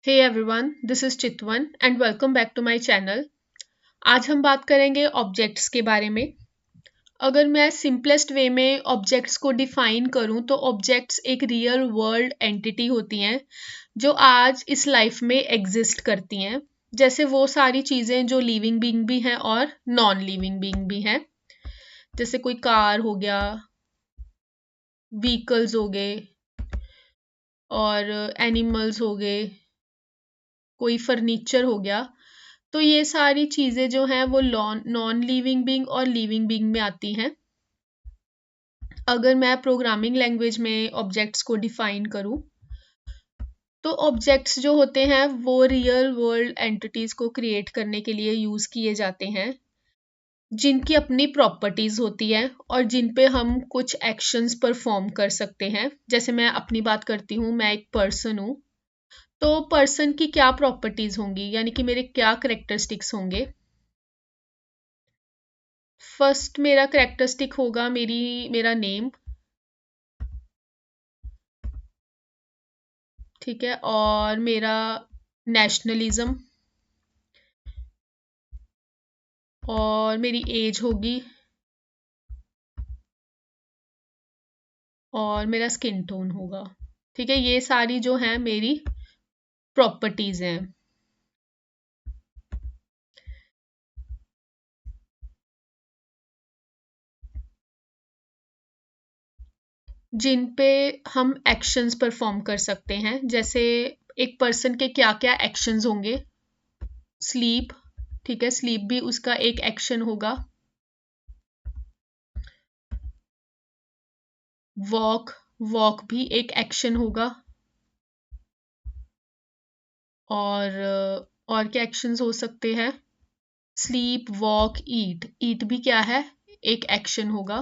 Hey everyone, this is Chitwan and welcome back to my channel. आज हम बात करेंगे ऑब्जेक्ट्स के बारे में। अगर मैं सिंपलेस्ट वे में ऑब्जेक्ट्स को डिफाइन करूं तो ऑब्जेक्ट्स एक रियल वर्ल्ड एंटिटी होती हैं जो आज इस लाइफ में एग्जिस्ट करती हैं। जैसे वो सारी चीज़ें जो लिविंग बीइंग भी हैं और नॉन लिविंग बीइंग भी हैं। जैसे कोई कार हो गया, व्हीकल्स हो गए और एनिमल्स हो गए, कोई फर्नीचर हो गया। तो ये सारी चीज़ें जो हैं वो नॉन लिविंग बीइंग और लिविंग बीइंग में आती हैं। अगर मैं प्रोग्रामिंग लैंग्वेज में ऑब्जेक्ट्स को डिफाइन करूँ तो ऑब्जेक्ट्स जो होते हैं वो रियल वर्ल्ड एंटिटीज़ को क्रिएट करने के लिए यूज़ किए जाते हैं जिनकी अपनी प्रॉपर्टीज़ होती है और जिन पे हम कुछ एक्शंस परफॉर्म कर सकते हैं। जैसे मैं अपनी बात करती हूँ, मैं एक पर्सन हूँ, तो पर्सन की क्या प्रॉपर्टीज़ होंगी, यानी कि मेरे क्या करेक्टरिस्टिक्स होंगे। फर्स्ट मेरा करेक्टरिस्टिक होगा मेरा नेम, ठीक है, और मेरा नेशनलिज्म और मेरी एज होगी और मेरा स्किन टोन होगा। ठीक है, ये सारी जो हैं मेरी प्रॉपर्टीज हैं जिन पे हम एक्शंस परफॉर्म कर सकते हैं। जैसे एक पर्सन के क्या क्या एक्शंस होंगे। स्लीप, ठीक है, स्लीप भी उसका एक एक्शन होगा। वॉक, वॉक भी एक एक्शन होगा। और क्या एक्शंस हो सकते हैं। स्लीप, वॉक, ईट, ईट भी क्या है, एक एक्शन होगा।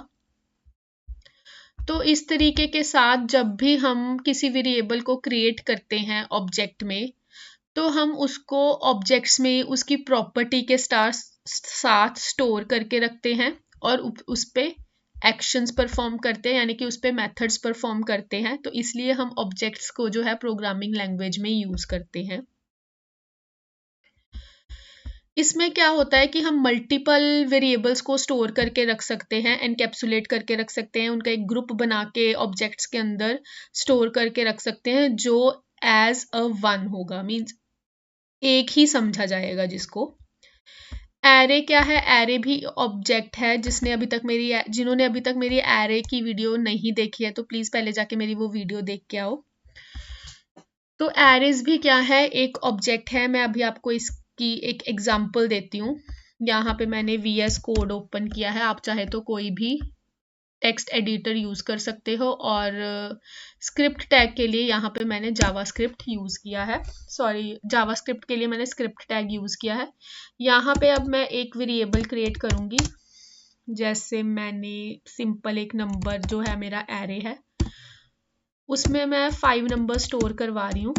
तो इस तरीके के साथ जब भी हम किसी वेरिएबल को क्रिएट करते हैं ऑब्जेक्ट में, तो हम उसको ऑब्जेक्ट्स में उसकी प्रॉपर्टी के साथ स्टोर करके रखते हैं और उस पे एक्शंस परफॉर्म करते हैं, यानी कि उस पे मेथड्स परफॉर्म करते हैं। तो इसलिए हम ऑब्जेक्ट्स को जो है प्रोग्रामिंग लैंग्वेज में यूज करते हैं। इसमें क्या होता है कि हम मल्टीपल वेरिएबल्स को स्टोर करके रख सकते हैं, एनकैप्सुलेट करके रख सकते हैं, उनका एक ग्रुप बना के ऑब्जेक्ट्स के अंदर स्टोर करके रख सकते हैं जो एज अ वन होगा, मीन्स एक ही समझा जाएगा जिसको। एरे क्या है, एरे भी ऑब्जेक्ट है। जिन्होंने अभी तक मेरी एरे की वीडियो नहीं देखी है तो प्लीज पहले जाके मेरी वो वीडियो देख के आओ। तो एरेज भी क्या है, एक ऑब्जेक्ट है। मैं अभी आपको इसकी एक एग्जांपल देती हूँ। यहाँ पे मैंने VS कोड ओपन किया है, आप चाहे तो कोई भी टेक्स्ट एडिटर यूज कर सकते हो। और स्क्रिप्ट टैग के लिए यहाँ पे मैंने जावास्क्रिप्ट यूज किया है। जावास्क्रिप्ट के लिए मैंने स्क्रिप्ट टैग यूज किया है। यहाँ पे अब मैं एक वेरिएबल क्रिएट करूंगी। जैसे मैंने सिंपल एक नंबर जो है मेरा एरे है, उसमें मैं 5 नंबर स्टोर करवा रही हूँ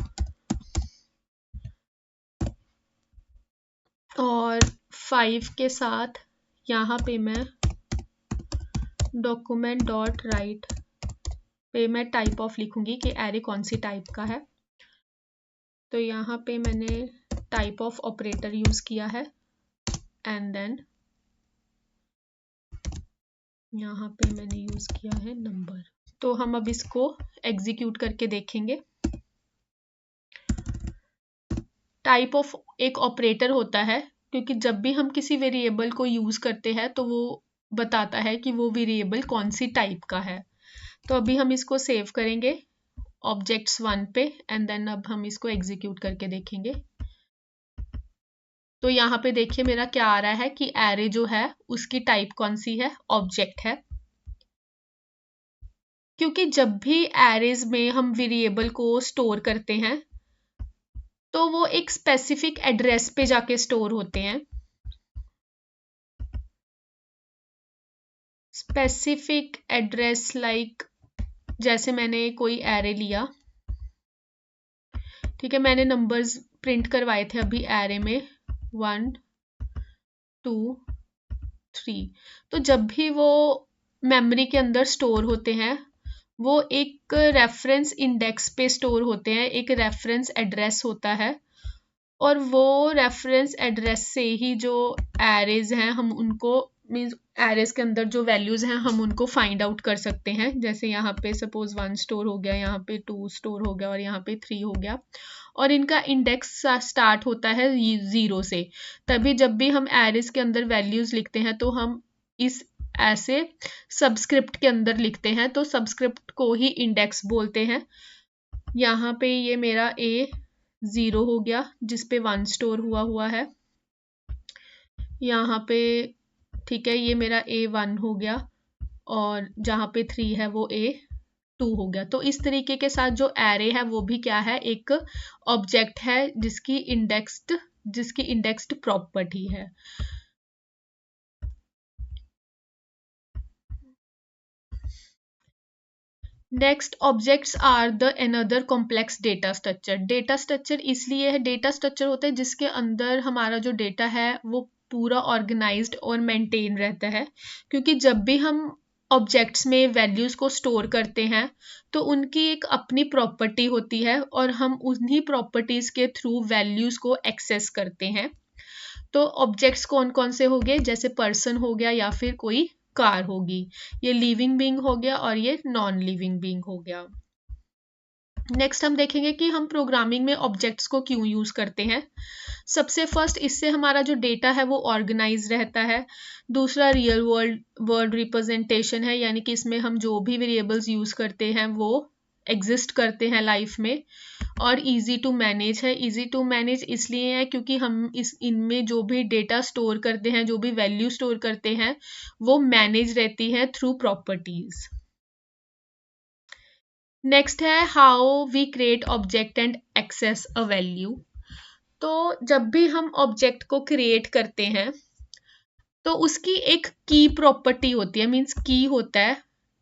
और 5 के साथ यहाँ पे मैं डॉक्यूमेंट डॉट राइट पे मैं टाइप ऑफ लिखूंगी कि एरे कौन सी टाइप का है। तो यहाँ पे मैंने टाइप ऑफ ऑपरेटर यूज किया है एंड देन यहाँ पे मैंने यूज किया है नंबर। तो हम अब इसको एग्जीक्यूट करके देखेंगे। टाइप ऑफ एक ऑपरेटर होता है क्योंकि जब भी हम किसी वेरिएबल को यूज करते हैं तो वो बताता है कि वो वेरिएबल कौन सी टाइप का है। तो अभी हम इसको सेव करेंगे ऑब्जेक्ट्स 1 पे एंड देन अब हम इसको एग्जीक्यूट करके देखेंगे। तो यहाँ पे देखिए मेरा क्या आ रहा है कि एरे जो है उसकी टाइप कौन सी है, ऑब्जेक्ट है। क्योंकि जब भी एरेज में हम वेरिएबल को स्टोर करते हैं तो वो एक स्पेसिफिक एड्रेस पे जाके स्टोर होते हैं। स्पेसिफिक एड्रेस लाइक जैसे मैंने कोई एरे लिया, ठीक है, मैंने नंबर्स प्रिंट करवाए थे अभी एरे में 1 2 3। तो जब भी वो मेमोरी के अंदर स्टोर होते हैं वो एक रेफरेंस इंडेक्स पे स्टोर होते हैं, एक रेफरेंस एड्रेस होता है, और वो रेफरेंस एड्रेस से ही जो एरेज हैं हम उनको मीन्स एरेज के अंदर जो वैल्यूज हैं हम उनको फाइंड आउट कर सकते हैं। जैसे यहाँ पे सपोज 1 स्टोर हो गया, यहाँ पे 2 स्टोर हो गया और यहाँ पे 3 हो गया, और इनका इंडेक्स स्टार्ट होता है 0 से। तभी जब भी हम एरेज के अंदर वैल्यूज लिखते हैं तो हम इस ऐसे सबस्क्रिप्ट के अंदर लिखते हैं, तो सबस्क्रिप्ट को ही इंडेक्स बोलते हैं। यहाँ पे ये मेरा A0 हो गया जिसपे 1 स्टोर हुआ है, यहाँ पे ठीक है ये मेरा A1 हो गया, और जहाँ पे 3 है वो A2 हो गया। तो इस तरीके के साथ जो एरे है वो भी क्या है, एक ऑब्जेक्ट है जिसकी इंडेक्स्ड प्रॉपर्टी है। Next, objects are the another complex data structure. Data structure इसलिए है, डेटा स्ट्रक्चर होता है जिसके अंदर हमारा जो डेटा है वो पूरा ऑर्गेनाइज्ड और मेंटेन रहता है, क्योंकि जब भी हम ऑब्जेक्ट्स में वैल्यूज को स्टोर करते हैं तो उनकी एक अपनी प्रॉपर्टी होती है और हम उन्हीं प्रॉपर्टीज के थ्रू वैल्यूज को एक्सेस करते हैं। तो ऑब्जेक्ट्स कौन कौन से हो गए, जैसे पर्सन हो गया या फिर कोई कार होगी, ये लिविंग बीइंग हो गया और ये नॉन लिविंग बीइंग हो गया। नेक्स्ट हम देखेंगे कि हम प्रोग्रामिंग में ऑब्जेक्ट्स को क्यों यूज करते हैं। सबसे फर्स्ट, इससे हमारा जो डेटा है वो ऑर्गेनाइज रहता है। दूसरा, रियल वर्ल्ड रिप्रेजेंटेशन है, यानी कि इसमें हम जो भी वेरिएबल्स यूज करते हैं वो एग्जिस्ट करते हैं लाइफ में। और इजी टू मैनेज है, इजी टू मैनेज इसलिए है क्योंकि हम इनमें जो भी डेटा स्टोर करते हैं, जो भी वैल्यू स्टोर करते हैं वो मैनेज रहती है थ्रू प्रॉपर्टीज। नेक्स्ट है how we create object and access a value. तो जब भी हम ऑब्जेक्ट को क्रिएट करते हैं तो उसकी एक की प्रॉपर्टी होती है, मीन्स की होता है,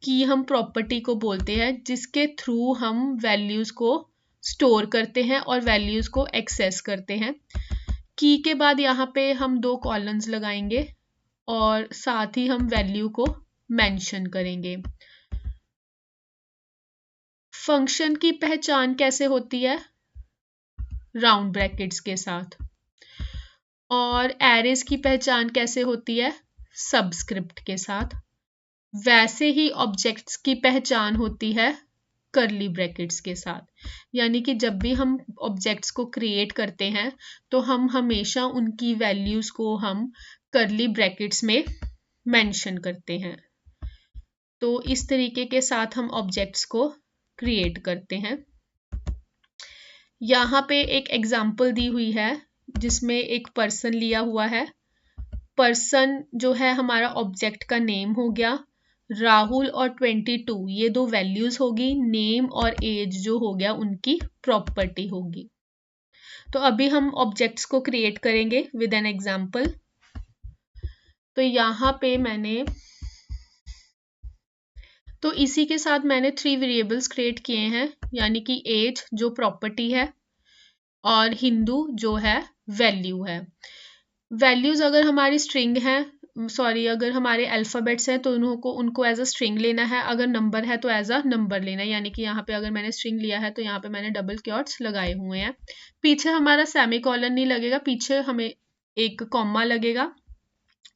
की हम प्रॉपर्टी को बोलते हैं जिसके थ्रू हम वैल्यूज को स्टोर करते हैं और वैल्यूज को एक्सेस करते हैं। की के बाद यहाँ पे हम 2 कॉलम्स लगाएंगे और साथ ही हम वैल्यू को मेंशन करेंगे। फंक्शन की पहचान कैसे होती है, राउंड ब्रैकेट्स के साथ। और एरेज की पहचान कैसे होती है, सबस्क्रिप्ट के साथ। वैसे ही ऑब्जेक्ट्स की पहचान होती है कर्ली ब्रैकेट्स के साथ। यानी कि जब भी हम ऑब्जेक्ट्स को क्रिएट करते हैं तो हम हमेशा उनकी वैल्यूज को हम कर्ली ब्रैकेट्स में मेंशन करते हैं। तो इस तरीके के साथ हम ऑब्जेक्ट्स को क्रिएट करते हैं। यहाँ पे एक एग्जाम्पल दी हुई है जिसमें एक पर्सन लिया हुआ है। पर्सन जो है हमारा ऑब्जेक्ट का नेम हो गया, राहुल और 22 ये 2 वैल्यूज होगी, नेम और एज जो हो गया उनकी प्रॉपर्टी होगी। तो अभी हम ऑब्जेक्ट्स को क्रिएट करेंगे विद एन एग्जाम्पल। तो यहाँ पे तो इसी के साथ मैंने 3 वेरिएबल्स क्रिएट किए हैं, यानी कि एज जो प्रॉपर्टी है और हिंदू जो है वैल्यू है। वैल्यूज अगर हमारी स्ट्रिंग है, अगर हमारे अल्फाबेट्स हैं तो उनको एज अ स्ट्रिंग लेना है, अगर नंबर है तो एज अ नंबर लेना है। यानी कि यहाँ पे अगर मैंने स्ट्रिंग लिया है तो यहाँ पे मैंने डबल क्योट्स लगाए हुए हैं। पीछे हमारा सेमी कॉलन नहीं लगेगा, पीछे हमें एक कॉमा लगेगा।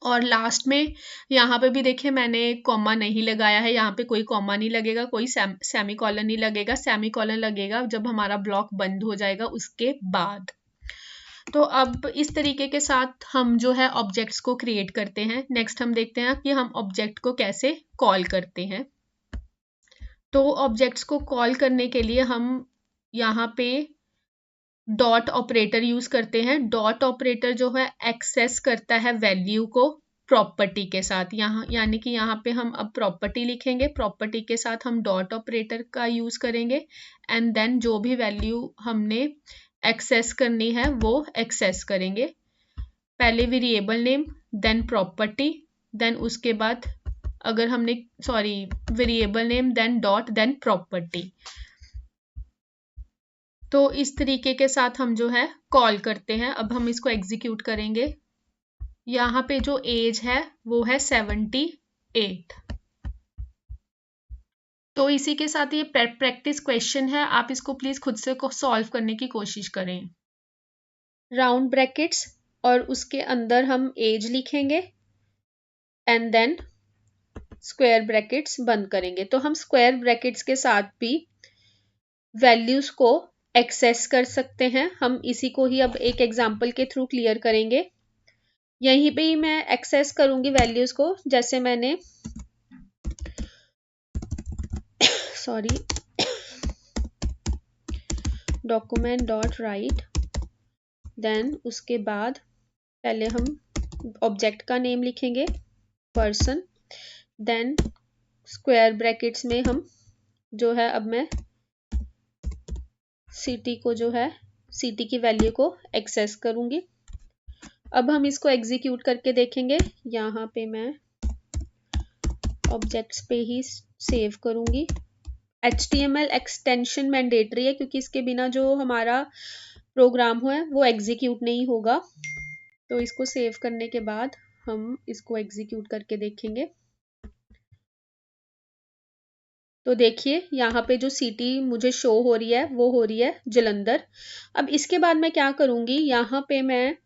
और लास्ट में यहाँ पे भी देखिए मैंने कॉमा नहीं लगाया है, यहाँ पे कोई कॉमा नहीं लगेगा, कोई सेमी कॉलन नहीं लगेगा। सेमी कॉलन लगेगा जब हमारा ब्लॉक बंद हो जाएगा उसके बाद। तो अब इस तरीके के साथ हम जो है ऑब्जेक्ट्स को क्रिएट करते हैं। नेक्स्ट हम देखते हैं कि हम ऑब्जेक्ट को कैसे कॉल करते हैं। तो ऑब्जेक्ट्स को कॉल करने के लिए हम यहाँ पे डॉट ऑपरेटर यूज करते हैं। डॉट ऑपरेटर जो है एक्सेस करता है वैल्यू को प्रॉपर्टी के साथ। यहाँ यानी कि यहाँ पे हम अब प्रॉपर्टी लिखेंगे, प्रॉपर्टी के साथ हम डॉट ऑपरेटर का यूज करेंगे एंड देन जो भी वैल्यू हमने एक्सेस करनी है वो एक्सेस करेंगे। पहले variable name, then property, then उसके बाद अगर हमने variable name then dot then property. तो इस तरीके के साथ हम जो है कॉल करते हैं। अब हम इसको एग्जीक्यूट करेंगे। यहाँ पे जो एज है वो है 78। तो इसी के साथ ये प्रैक्टिस क्वेश्चन है, आप इसको प्लीज खुद से सॉल्व करने की कोशिश करें। राउंड ब्रैकेट्स और उसके अंदर हम एज लिखेंगे एंड देन स्क्वायर ब्रैकेट्स बंद करेंगे। तो हम स्क्वायर ब्रैकेट्स के साथ भी वैल्यूज को एक्सेस कर सकते हैं। हम इसी को ही अब एक एग्जांपल के थ्रू क्लियर करेंगे। यहीं पे ही मैं एक्सेस करूंगी वैल्यूज को, जैसे मैंने sorry document dot write, then उसके बाद पहले हम ऑब्जेक्ट का नेम लिखेंगे पर्सन, देन स्क्वायर ब्रैकेट्स में हम जो है अब मैं सिटी को जो है सिटी की वैल्यू को एक्सेस करूंगी। अब हम इसको एग्जीक्यूट करके देखेंगे। यहाँ पे मैं ऑब्जेक्ट्स पे ही सेव करूंगी। HTML एक्सटेंशन मैंडेटरी है क्योंकि इसके बिना जो हमारा प्रोग्राम है वो एग्जीक्यूट नहीं होगा। तो इसको सेव करने के बाद हम इसको एग्जीक्यूट करके देखेंगे। तो देखिए यहाँ पे जो सिटी मुझे शो हो रही है वो हो रही है जलंधर। अब इसके बाद मैं क्या करूंगी, यहाँ पे मैं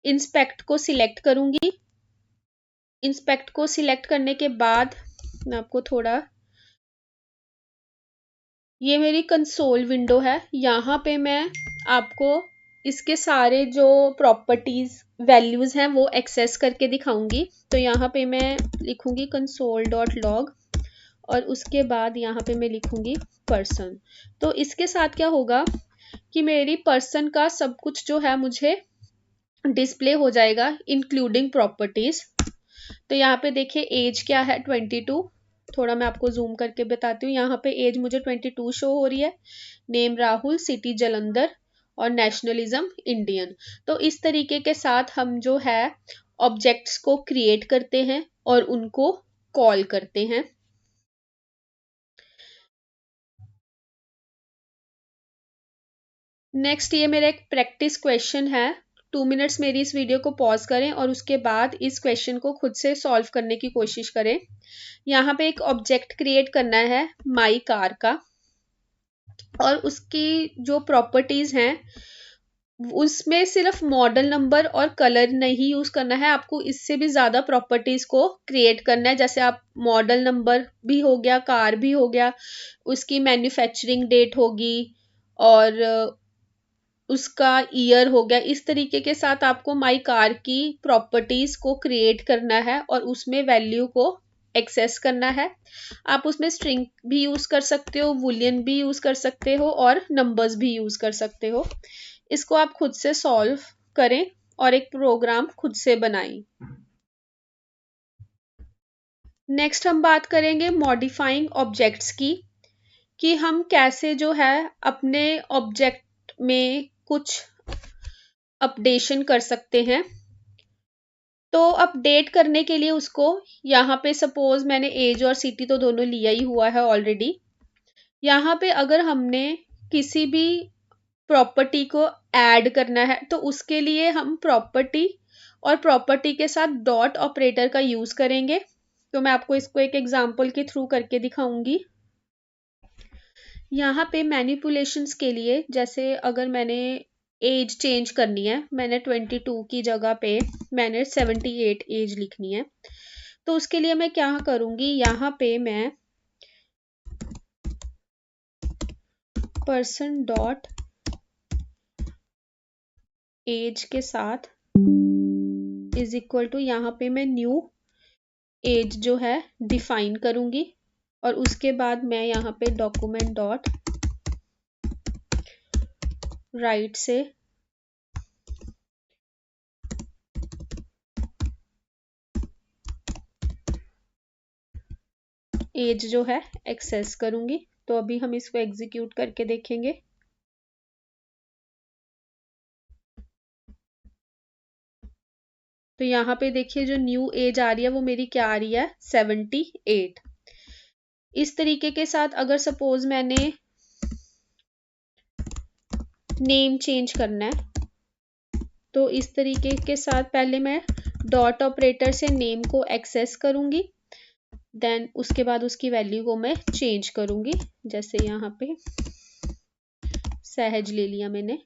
इंस्पेक्ट को सिलेक्ट करूंगी। इंस्पेक्ट को सिलेक्ट करने के बाद मैं आपको थोड़ा, ये मेरी कंसोल विंडो है, यहाँ पे मैं आपको इसके सारे जो प्रॉपर्टीज वैल्यूज हैं वो एक्सेस करके दिखाऊंगी। तो यहाँ पे मैं लिखूंगी कंसोल डॉट लॉग और उसके बाद यहाँ पे मैं लिखूंगी पर्सन। तो इसके साथ क्या होगा कि मेरी पर्सन का सब कुछ जो है मुझे डिस्प्ले हो जाएगा इंक्लूडिंग प्रॉपर्टीज। तो यहाँ पे देखिए एज क्या है 22, थोड़ा मैं आपको जूम करके बताती हूँ। यहाँ पे एज मुझे 22 शो हो रही है, नेम राहुल, सिटी जलंधर और नेशनलिज्म इंडियन। तो इस तरीके के साथ हम जो है ऑब्जेक्ट्स को क्रिएट करते हैं और उनको कॉल करते हैं। नेक्स्ट ये मेरा एक प्रैक्टिस क्वेश्चन है। 2 मिनट्स मेरी इस वीडियो को पॉज करें और उसके बाद इस क्वेश्चन को खुद से सॉल्व करने की कोशिश करें। यहाँ पे एक ऑब्जेक्ट क्रिएट करना है माई कार का और उसकी जो प्रॉपर्टीज हैं उसमें सिर्फ मॉडल नंबर और कलर नहीं यूज करना है, आपको इससे भी ज्यादा प्रॉपर्टीज को क्रिएट करना है। जैसे आप मॉडल नंबर भी हो गया, कार भी हो गया, उसकी मैन्युफैक्चरिंग डेट होगी और उसका ईयर हो गया। इस तरीके के साथ आपको माई कार की प्रॉपर्टीज को क्रिएट करना है और उसमें वैल्यू को एक्सेस करना है। आप उसमें स्ट्रिंग भी यूज कर सकते हो, बूलियन भी यूज कर सकते हो और नंबर्स भी यूज कर सकते हो। इसको आप खुद से सॉल्व करें और एक प्रोग्राम खुद से बनाएं। नेक्स्ट हम बात करेंगे मॉडिफाइंग ऑब्जेक्ट्स की, कि हम कैसे जो है अपने ऑब्जेक्ट में कुछ अपडेशन कर सकते हैं। तो अपडेट करने के लिए उसको यहाँ पे सपोज मैंने एज और सिटी तो दोनों लिया ही हुआ है ऑलरेडी। यहाँ पे अगर हमने किसी भी प्रॉपर्टी को ऐड करना है तो उसके लिए हम प्रॉपर्टी और प्रॉपर्टी के साथ डॉट ऑपरेटर का यूज करेंगे। तो मैं आपको इसको एक एग्जांपल के थ्रू करके दिखाऊंगी। यहाँ पे मैनिपुलेशंस के लिए, जैसे अगर मैंने एज चेंज करनी है, मैंने 22 की जगह पे मैंने 78 एज लिखनी है, तो उसके लिए मैं क्या करूंगी, यहाँ पे मैं पर्सन डॉट एज के साथ इज इक्वल टू, यहाँ पे मैं न्यू एज जो है डिफाइन करूंगी और उसके बाद मैं यहाँ पे डॉक्यूमेंट डॉट राइट से एज जो है एक्सेस करूंगी। तो अभी हम इसको एग्जीक्यूट करके देखेंगे। तो यहाँ पे देखिए जो न्यू एज आ रही है वो मेरी क्या आ रही है, 78। इस तरीके के साथ अगर सपोज मैंने नेम चेंज करना है तो इस तरीके के साथ पहले मैं डॉट ऑपरेटर से नेम को एक्सेस करूंगी देन उसके बाद उसकी वैल्यू को मैं चेंज करूँगी, जैसे यहाँ पे सहज ले लिया मैंने।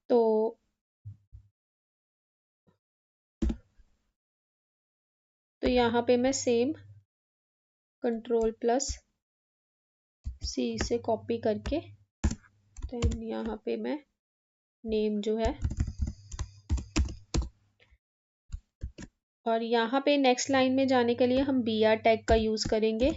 तो यहाँ पे मैं सेम Ctrl+C से कॉपी करके देन यहाँ पे मैं नेम जो है, और यहाँ पे नेक्स्ट लाइन में जाने के लिए हम br टैग का यूज करेंगे।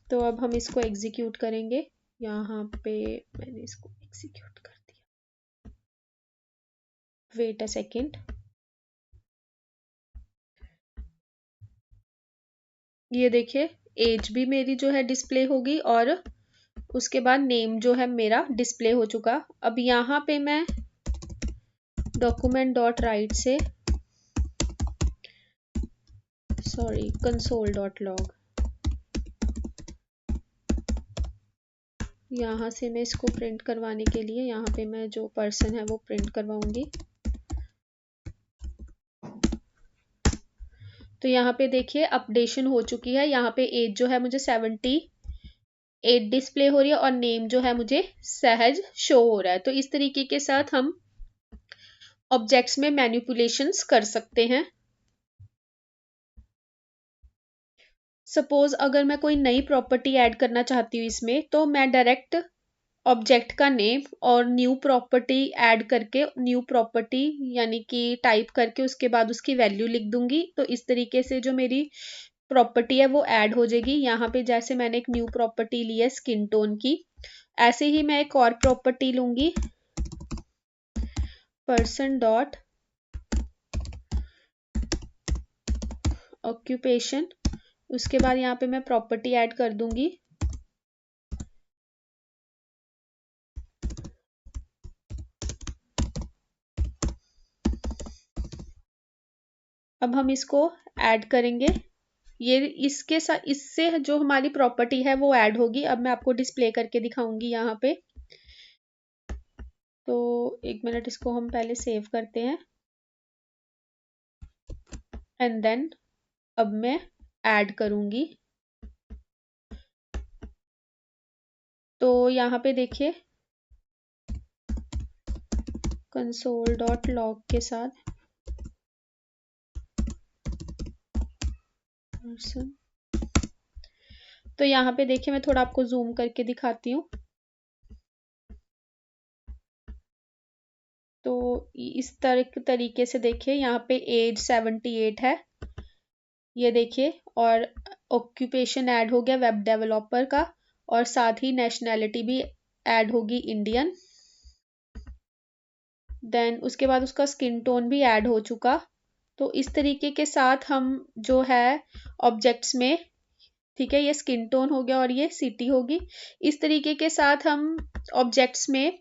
तो अब हम इसको एग्जीक्यूट करेंगे। यहाँ पे मैंने इसको एग्जीक्यूट कर दिया, वेट अ सेकेंड। ये देखिए एज भी मेरी जो है डिस्प्ले होगी और उसके बाद नेम जो है मेरा डिस्प्ले हो चुका। अब यहाँ पे मैं document.write से console.log, यहाँ से मैं इसको प्रिंट करवाने के लिए यहाँ पे मैं जो पर्सन है वो प्रिंट करवाऊंगी। तो यहाँ पे देखिए अपडेशन हो चुकी है। यहाँ पे एज जो है मुझे 78 डिस्प्ले हो रही है और नेम जो है मुझे सहज शो हो रहा है। तो इस तरीके के साथ हम ऑब्जेक्ट्स में मैनिपुलेशंस कर सकते हैं। सपोज अगर मैं कोई नई प्रॉपर्टी ऐड करना चाहती हूँ इसमें, तो मैं डायरेक्ट ऑब्जेक्ट का नेम और न्यू प्रॉपर्टी ऐड करके, न्यू प्रॉपर्टी यानी कि टाइप करके उसके बाद उसकी वैल्यू लिख दूंगी। तो इस तरीके से जो मेरी प्रॉपर्टी है वो ऐड हो जाएगी। यहाँ पे जैसे मैंने एक न्यू प्रॉपर्टी ली है स्किन टोन की, ऐसे ही मैं एक और प्रॉपर्टी लूंगी पर्सन डॉट ऑक्यूपेशन। उसके बाद यहाँ पे मैं प्रॉपर्टी ऐड कर दूंगी अब हम इसको ऐड करेंगे। ये इसके साथ, इससे जो हमारी प्रॉपर्टी है वो ऐड होगी। अब मैं आपको डिस्प्ले करके दिखाऊंगी यहाँ पे। तो एक मिनट, इसको हम पहले सेव करते हैं एंड देन अब मैं ऐड करूंगी। तो यहाँ पे देखिए console.log के साथ पर्सन, तो यहाँ पे देखिए मैं थोड़ा आपको जूम करके दिखाती हूँ। तो इस तरीके से देखिए यहाँ पे एज 78 है, ये देखिए, और ऑक्यूपेशन ऐड हो गया वेब डेवलपर का, और साथ ही नेशनैलिटी भी ऐड होगी इंडियन। देन उसके बाद उसका स्किन टोन भी ऐड हो चुका। तो इस तरीके के साथ हम जो है ऑब्जेक्ट्स में, ठीक है, ये स्किन टोन हो गया और ये सिटी होगी। इस तरीके के साथ हम ऑब्जेक्ट्स में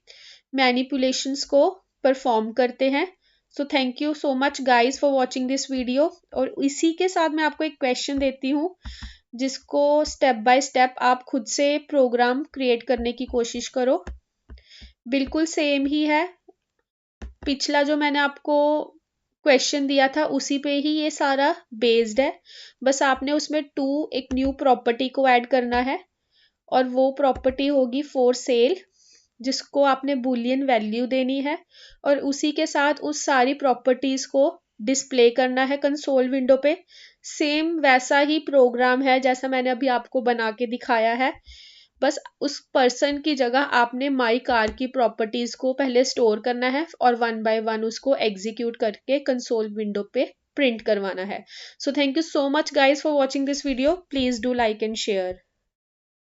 मैनिपुलेशंस को परफॉर्म करते हैं। So thank you so much guys for watching this video. और इसी के साथ मैं आपको एक क्वेश्चन देती हूँ जिसको स्टेप बाय स्टेप आप खुद से प्रोग्राम क्रिएट करने की कोशिश करो। बिल्कुल सेम ही है, पिछला जो मैंने आपको क्वेश्चन दिया था उसी पे ही ये सारा बेस्ड है। बस आपने उसमें एक न्यू प्रॉपर्टी को ऐड करना है और वो प्रॉपर्टी होगी फॉर सेल, जिसको आपने बुलियन वैल्यू देनी है और उसी के साथ उस सारी प्रॉपर्टीज को डिस्प्ले करना है कंसोल विंडो पे। सेम वैसा ही प्रोग्राम है जैसा मैंने अभी आपको बना के दिखाया है। बस उस पर्सन की जगह आपने माई कार की प्रॉपर्टीज को पहले स्टोर करना है और वन बाय वन उसको एग्जीक्यूट करके कंसोल विंडो पे प्रिंट करवाना है। So thank you so much guys for watching this video. Please do like and share.